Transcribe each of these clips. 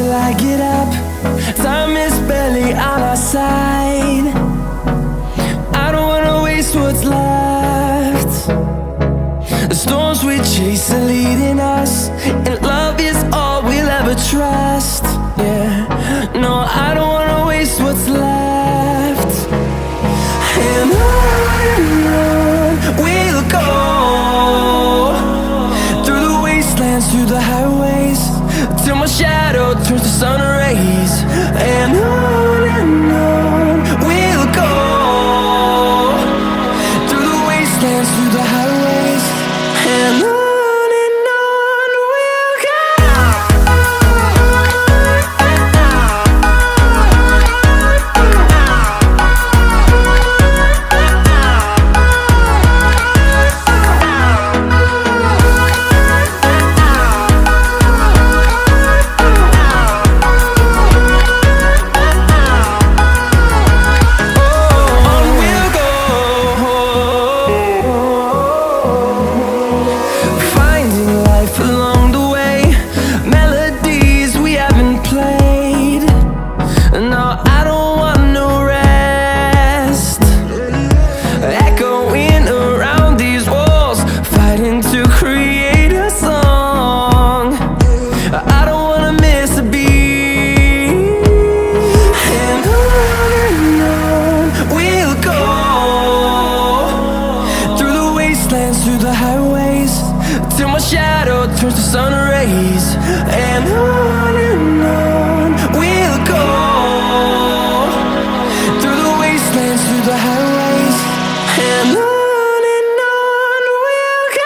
till I get up. Time is barely on our side. I don't wanna waste what's left. The storms we chase are leading us, and love is all we'll ever trust. Yeah, no, I don't wanna waste what's left. And on we'll go, through the wastelands, through the highways, till my shadow turns to sun rays. And on we'll go, through the wastelands, through the highways, and on we'll go. Through the highways, till my shadow turns to sun rays. And on we'll go, through the wastelands, through the highways, and on we'll go.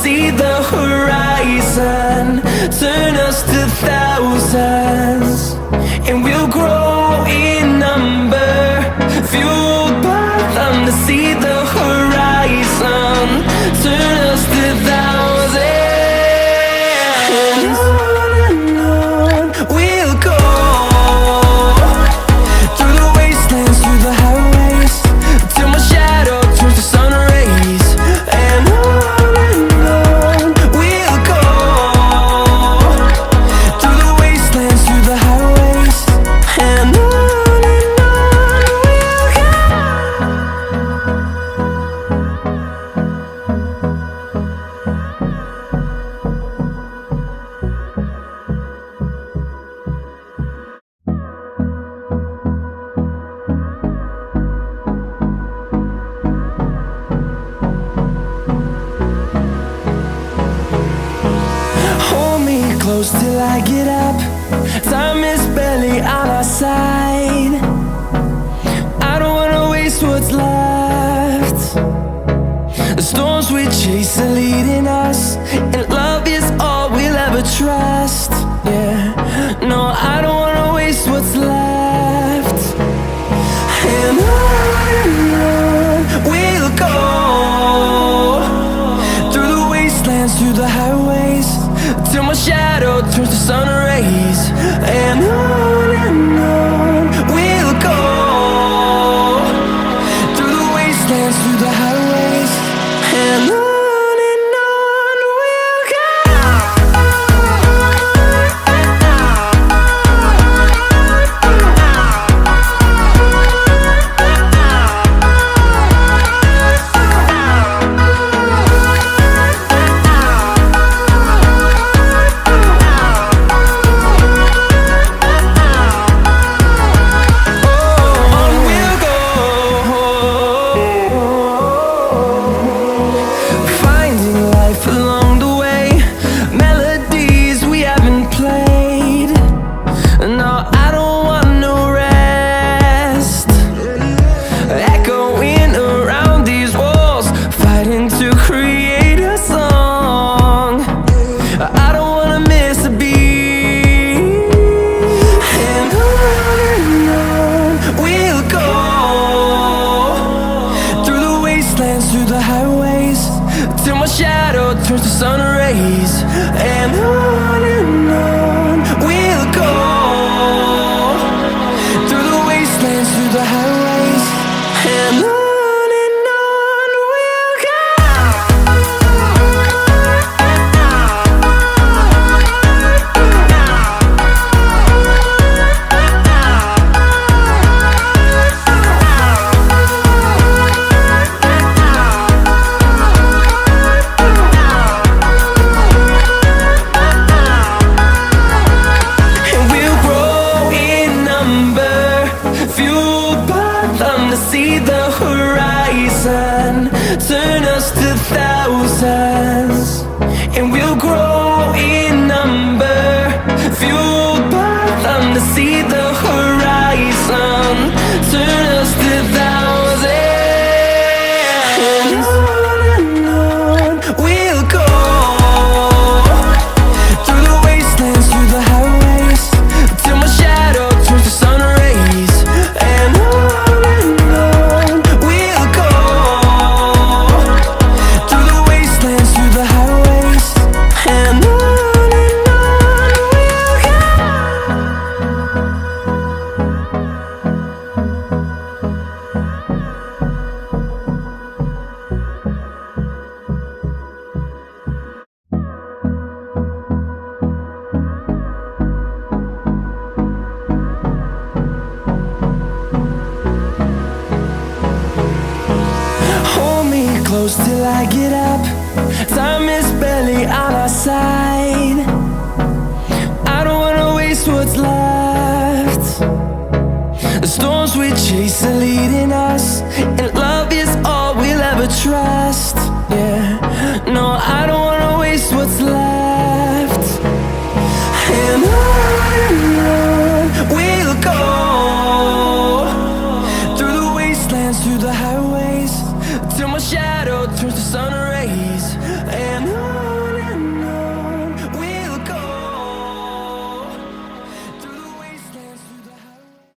See the horizon turn us to thousands, and we'll grow in number, fueled by them. To see the horizon turn us to thousands, and on we'll go, through the wastelands, through the highways, till my shadow turns to sun rays. And close till I get up. Time is barely on our side. I don't wanna waste what's left. The storms we chase are leading us, and love is all we'll ever trust. Yeah, no, I don't wanna waste what's left. And on we'll go, through the wastelands, through the highways, till my shadow turns to sun rays. And on we'll go, through the wastelands, through the highways, and on we'll go. till my shadow turns to sun rays. And on we'll go, through the wastelands, through the highways, and on we'll go. See the horizon turn us to thousands, and we'll grow in number, fueled by them to see the horizon turn us to thousands. And on we'll go, through the wastelands, through the highways, till my shadow turns to sun rays. And close till I get up. Time is barely on our side. I don't wanna waste what's left. The storms we chase are leading us, and love is all we'll ever trust. Yeah, no, I don't wanna waste what's left.